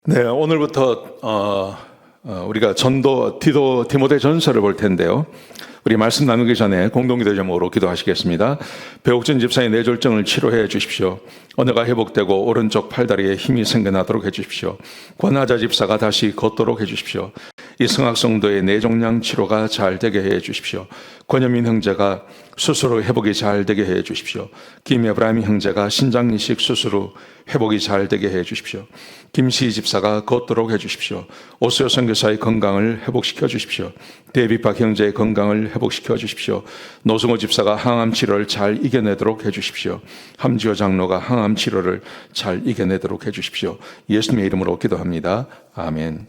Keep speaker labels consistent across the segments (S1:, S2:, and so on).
S1: 네, 오늘부터 우리가 디모데 전서를 볼 텐데요. 우리 말씀 나누기 전에 공동기도 제목으로 기도하시겠습니다. 배옥진 집사의 뇌졸중을 치료해 주십시오. 언어가 회복되고 오른쪽 팔다리에 힘이 생겨나도록 해 주십시오. 권하자 집사가 다시 걷도록 해 주십시오. 이승학 성도의 뇌종양 치료가 잘 되게 해 주십시오. 권여민 형제가 수술 후 회복이 잘 되게 해 주십시오. 김에브라임 형제가 신장 이식 수술 후 회복이 잘 되게 해 주십시오. 김시 집사가 걷도록 해 주십시오. 오수요 선교사의 건강을 회복시켜 주십시오. 데이비박 형제의 건강을 회복시켜 주십시오. 노승호 집사가 항암 치료를 잘 이겨내도록 해 주십시오. 함지호 장로가 항암 치료를 잘 이겨내도록 해 주십시오. 예수님의 이름으로 기도합니다. 아멘.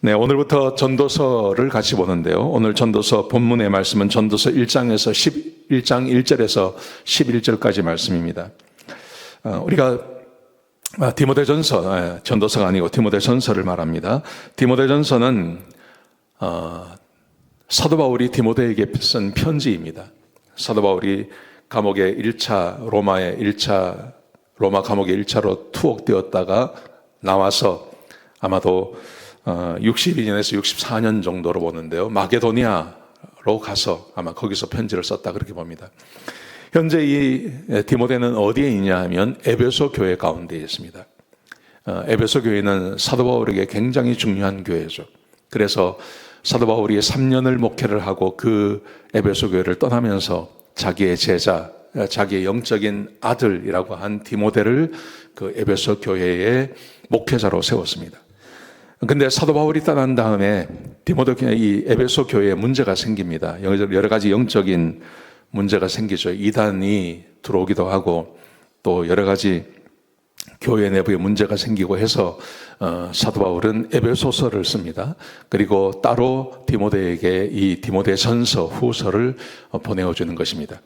S1: 네, 오늘부터 전도서를 같이 보는데요. 오늘 전도서 본문의 말씀은 전도서 1장 1절에서 11절까지 말씀입니다. 우리가 디모데전서, 전도서가 아니고 디모데전서를 말합니다. 디모데전서는 사도 바울이 디모데에게 쓴 편지입니다. 사도 바울이 감옥에 로마 감옥에 1차로 투옥되었다가 나와서 아마도 62년에서 64년 정도로 보는데요. 마게도니아로 가서 아마 거기서 편지를 썼다 그렇게 봅니다. 현재 이 디모데는 어디에 있냐 하면 에베소 교회 가운데 있습니다. 에베소 교회는 사도 바울에게 굉장히 중요한 교회죠. 그래서 사도 바울이 3년을 목회를 하고 그 에베소 교회를 떠나면서 자기의 제자, 자기의 영적인 아들이라고 한 디모데를 그 에베소 교회의 목회자로 세웠습니다. 근데 사도 바울이 떠난 다음에 이 에베소 교회에 문제가 생깁니다. 여러 가지 영적인 문제가 생기죠. 이단이 들어오기도 하고 또 여러 가지 교회 내부에 문제가 생기고 해서 사도 바울은 에베소서를 씁니다. 그리고 따로 디모데에게 이 디모데전서 후서를 보내어주는 것입니다.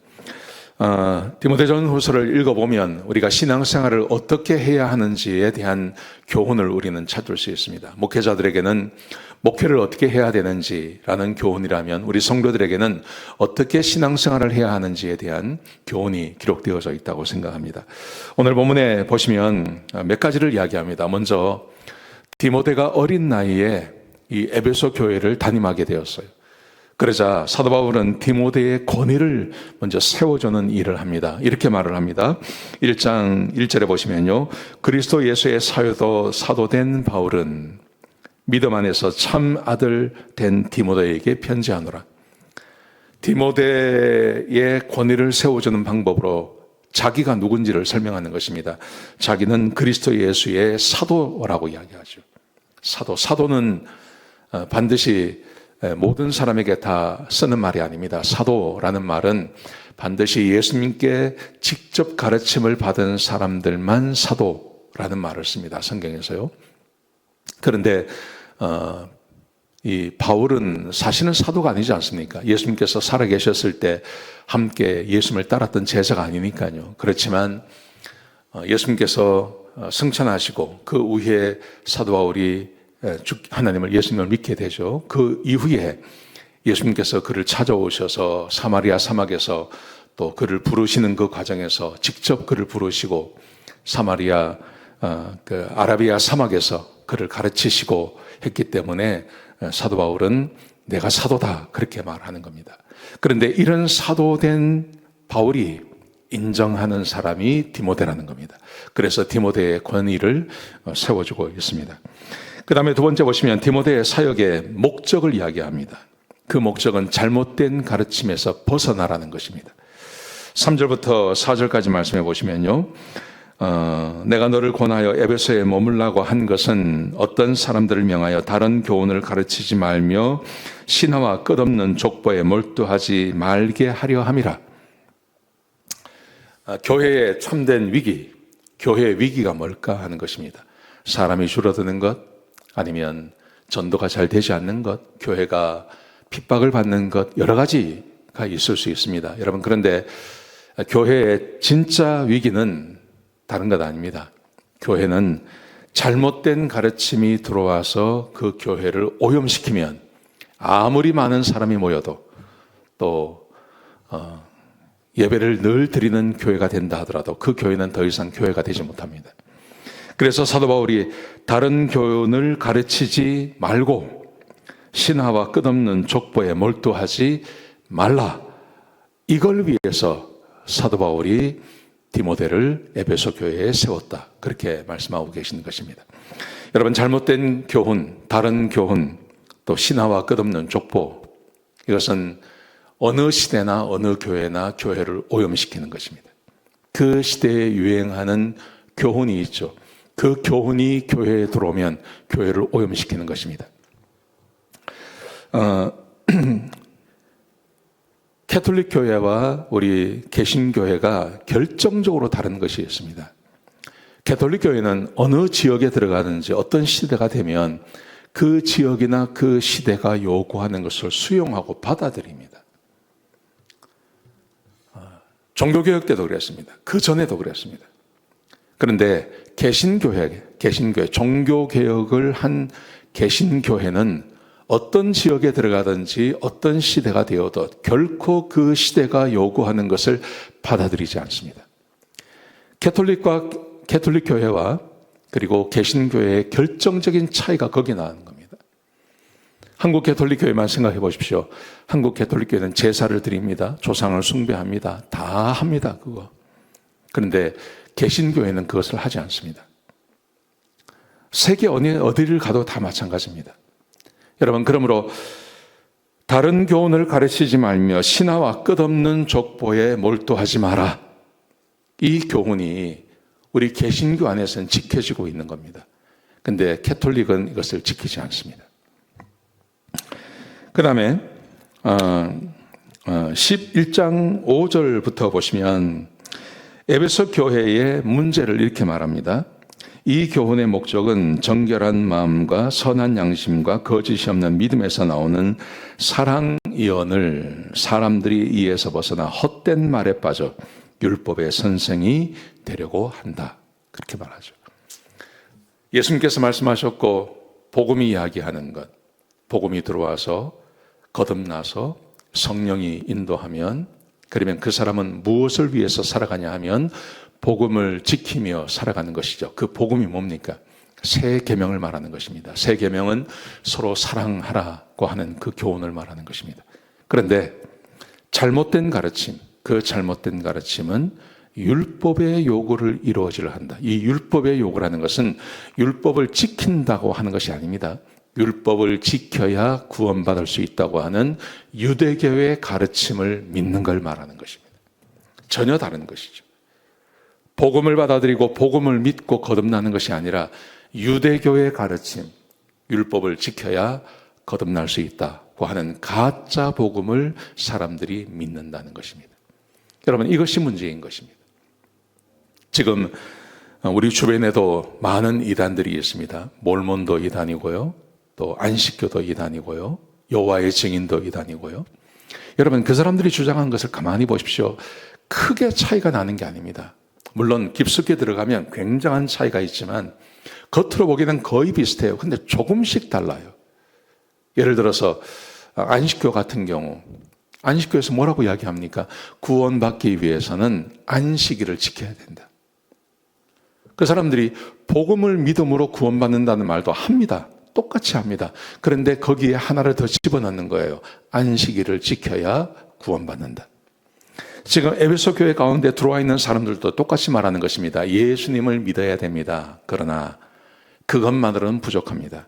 S1: 디모데전 후서를 읽어보면 우리가 신앙생활을 어떻게 해야 하는지에 대한 교훈을 우리는 찾을 수 있습니다. 목회자들에게는 목회를 어떻게 해야 되는지라는 교훈이라면 우리 성도들에게는 어떻게 신앙생활을 해야 하는지에 대한 교훈이 기록되어져 있다고 생각합니다. 오늘 본문에 보시면 몇 가지를 이야기합니다. 먼저 디모데가 어린 나이에 이 에베소 교회를 담임하게 되었어요. 그러자 사도 바울은 디모데의 권위를 먼저 세워주는 일을 합니다. 이렇게 말을 합니다. 1장 1절에 보시면요. 그리스도 예수의 사도된 바울은 믿음 안에서 참 아들 된 디모데에게 편지하노라. 디모데의 권위를 세워주는 방법으로 자기가 누군지를 설명하는 것입니다. 자기는 그리스도 예수의 사도라고 이야기하죠. 사도는 반드시 모든 사람에게 다 쓰는 말이 아닙니다. 사도라는 말은 반드시 예수님께 직접 가르침을 받은 사람들만 사도라는 말을 씁니다. 성경에서요. 그런데 이 바울은 사실은 사도가 아니지 않습니까? 예수님께서 살아계셨을 때 함께 예수님을 따랐던 제자가 아니니까요. 그렇지만 예수님께서 승천하시고 그 후에 사도 바울이 예수님을 믿게 되죠. 그 이후에 예수님께서 그를 찾아오셔서 사마리아 사막에서 또 그를 부르시는 그 과정에서 직접 그를 부르시고 아라비아 사막에서 그를 가르치시고 했기 때문에 사도 바울은 내가 사도다 그렇게 말하는 겁니다. 그런데 이런 사도된 바울이 인정하는 사람이 디모데라는 겁니다. 그래서 디모데의 권위를 세워주고 있습니다. 그 다음에 두 번째 보시면 디모데의 사역의 목적을 이야기합니다. 그 목적은 잘못된 가르침에서 벗어나라는 것입니다. 3절부터 4절까지 말씀해 보시면요. 내가 너를 권하여 에베소에 머물라고 한 것은 어떤 사람들을 명하여 다른 교훈을 가르치지 말며 신화와 끝없는 족보에 몰두하지 말게 하려 함이라. 교회의 참된 위기, 교회의 위기가 뭘까 하는 것입니다. 사람이 줄어드는 것, 아니면 전도가 잘 되지 않는 것, 교회가 핍박을 받는 것, 여러 가지가 있을 수 있습니다. 여러분, 그런데 교회의 진짜 위기는 다른 것 아닙니다. 교회는 잘못된 가르침이 들어와서 그 교회를 오염시키면 아무리 많은 사람이 모여도 또 예배를 늘 드리는 교회가 된다 하더라도 그 교회는 더 이상 교회가 되지 못합니다. 그래서 사도 바울이 다른 교훈을 가르치지 말고 신화와 끝없는 족보에 몰두하지 말라. 이걸 위해서 사도 바울이 디모데를 에베소 교회에 세웠다. 그렇게 말씀하고 계시는 것입니다. 여러분, 잘못된 교훈, 다른 교훈, 또 신화와 끝없는 족보, 이것은 어느 시대나 어느 교회나 교회를 오염시키는 것입니다. 그 시대에 유행하는 교훈이 있죠. 그 교훈이 교회에 들어오면 교회를 오염시키는 것입니다. 캐톨릭 교회와 우리 개신교회가 결정적으로 다른 것이 있습니다. 캐톨릭 교회는 어느 지역에 들어가든지 어떤 시대가 되면 그 지역이나 그 시대가 요구하는 것을 수용하고 받아들입니다. 종교개혁 때도 그랬습니다. 그 전에도 그랬습니다. 그런데 개신교회, 종교개혁을 한 개신교회는 어떤 지역에 들어가든지 어떤 시대가 되어도 결코 그 시대가 요구하는 것을 받아들이지 않습니다. 캐톨릭 교회와 그리고 개신교회의 결정적인 차이가 거기 나는 겁니다. 한국 캐톨릭 교회만 생각해 보십시오. 한국 캐톨릭 교회는 제사를 드립니다. 조상을 숭배합니다. 다 합니다. 그거. 그런데 개신교회는 그것을 하지 않습니다. 세계 어디를 가도 다 마찬가지입니다. 여러분, 그러므로 다른 교훈을 가르치지 말며 신화와 끝없는 족보에 몰두하지 마라. 이 교훈이 우리 개신교 안에서는 지켜지고 있는 겁니다. 그런데 캐톨릭은 이것을 지키지 않습니다. 그 다음에 11장 5절부터 보시면 에베소 교회의 문제를 이렇게 말합니다. 이 교훈의 목적은 정결한 마음과 선한 양심과 거짓이 없는 믿음에서 나오는 사랑 이언을 사람들이 이에서 벗어나 헛된 말에 빠져 율법의 선생이 되려고 한다. 그렇게 말하죠. 예수님께서 말씀하셨고 복음이 이야기하는 것, 복음이 들어와서 거듭나서 성령이 인도하면, 그러면 그 사람은 무엇을 위해서 살아가냐 하면 복음을 지키며 살아가는 것이죠. 그 복음이 뭡니까? 새 계명을 말하는 것입니다. 새 계명은 서로 사랑하라고 하는 그 교훈을 말하는 것입니다. 그런데 잘못된 가르침, 그 잘못된 가르침은 율법의 요구를 이루어지려 한다. 이 율법의 요구라는 것은 율법을 지킨다고 하는 것이 아닙니다. 율법을 지켜야 구원받을 수 있다고 하는 유대교의 가르침을 믿는 걸 말하는 것입니다. 전혀 다른 것이죠. 복음을 받아들이고 복음을 믿고 거듭나는 것이 아니라 유대교의 가르침, 율법을 지켜야 거듭날 수 있다고 하는 가짜 복음을 사람들이 믿는다는 것입니다. 여러분, 이것이 문제인 것입니다. 지금 우리 주변에도 많은 이단들이 있습니다. 몰몬도 이단이고요, 또 안식교도 이단이고요, 여호와의 증인도 이단이고요. 여러분, 그 사람들이 주장한 것을 가만히 보십시오. 크게 차이가 나는 게 아닙니다. 물론 깊숙이 들어가면 굉장한 차이가 있지만 겉으로 보기에는 거의 비슷해요. 근데 조금씩 달라요. 예를 들어서 안식교 같은 경우, 안식교에서 뭐라고 이야기합니까? 구원받기 위해서는 안식일을 지켜야 된다. 그 사람들이 복음을 믿음으로 구원받는다는 말도 합니다. 똑같이 합니다. 그런데 거기에 하나를 더 집어넣는 거예요. 안식일을 지켜야 구원받는다. 지금 에베소 교회 가운데 들어와 있는 사람들도 똑같이 말하는 것입니다. 예수님을 믿어야 됩니다. 그러나 그것만으로는 부족합니다.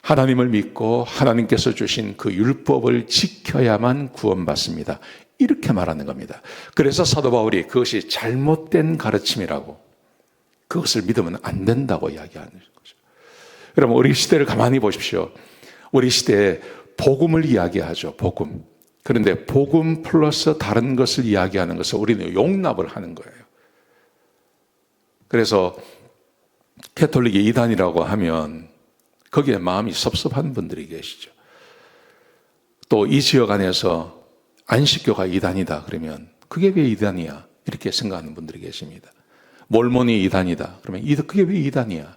S1: 하나님을 믿고 하나님께서 주신 그 율법을 지켜야만 구원받습니다. 이렇게 말하는 겁니다. 그래서 사도 바울이 그것이 잘못된 가르침이라고, 그것을 믿으면 안 된다고 이야기하는 거죠. 여러분, 우리 시대를 가만히 보십시오. 우리 시대에 복음을 이야기하죠. 복음. 그런데 복음 플러스 다른 것을 이야기하는 것을 우리는 용납을 하는 거예요. 그래서 캐톨릭이 이단이라고 하면 거기에 마음이 섭섭한 분들이 계시죠. 또 이 지역 안에서 안식교가 이단이다 그러면 그게 왜 이단이야? 이렇게 생각하는 분들이 계십니다. 몰몬이 이단이다 그러면 그게 왜 이단이야?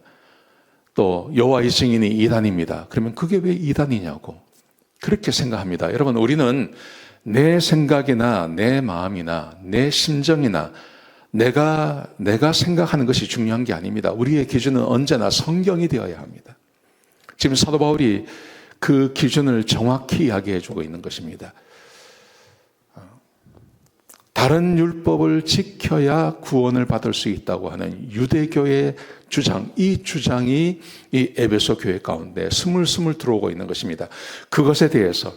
S1: 또 여호와의 증인이 이단입니다. 그러면 그게 왜 이단이냐고 그렇게 생각합니다. 여러분, 우리는 내 생각이나 내 마음이나 내 심정이나 내가 생각하는 것이 중요한 게 아닙니다. 우리의 기준은 언제나 성경이 되어야 합니다. 지금 사도 바울이 그 기준을 정확히 이야기해 주고 있는 것입니다. 다른 율법을 지켜야 구원을 받을 수 있다고 하는 유대교의 주장, 이 주장이 이 에베소 교회 가운데 스물스물 들어오고 있는 것입니다. 그것에 대해서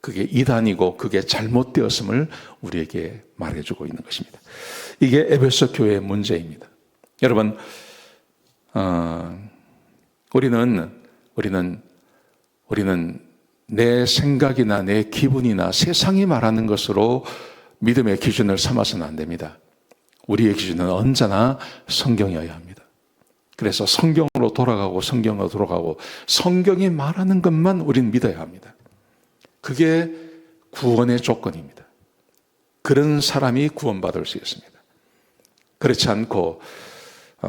S1: 그게 이단이고 그게 잘못되었음을 우리에게 말해주고 있는 것입니다. 이게 에베소 교회의 문제입니다. 여러분, 우리는 내 생각이나 내 기분이나 세상이 말하는 것으로 믿음의 기준을 삼아서는 안 됩니다. 우리의 기준은 언제나 성경이어야 합니다. 그래서 성경으로 돌아가고 성경이 말하는 것만 우리는 믿어야 합니다. 그게 구원의 조건입니다. 그런 사람이 구원받을 수 있습니다. 그렇지 않고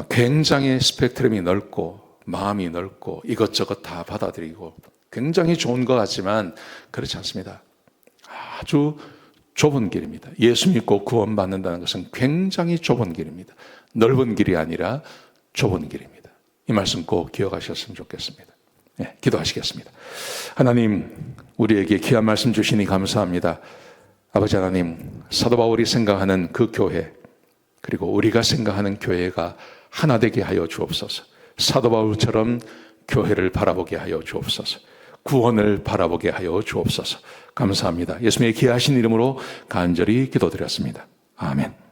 S1: 굉장히 스펙트럼이 넓고 마음이 넓고 이것저것 다 받아들이고 굉장히 좋은 것 같지만 그렇지 않습니다. 아주 좁은 길입니다. 예수 믿고 구원받는다는 것은 굉장히 좁은 길입니다. 넓은 길이 아니라 좁은 길입니다. 이 말씀 꼭 기억하셨으면 좋겠습니다. 네, 기도하시겠습니다. 하나님, 우리에게 귀한 말씀 주시니 감사합니다. 아버지 하나님, 사도 바울이 생각하는 그 교회, 그리고 우리가 생각하는 교회가 하나 되게 하여 주옵소서. 사도 바울처럼 교회를 바라보게 하여 주옵소서. 구원을 바라보게 하여 주옵소서. 감사합니다. 예수님의 귀하신 이름으로 간절히 기도드렸습니다. 아멘.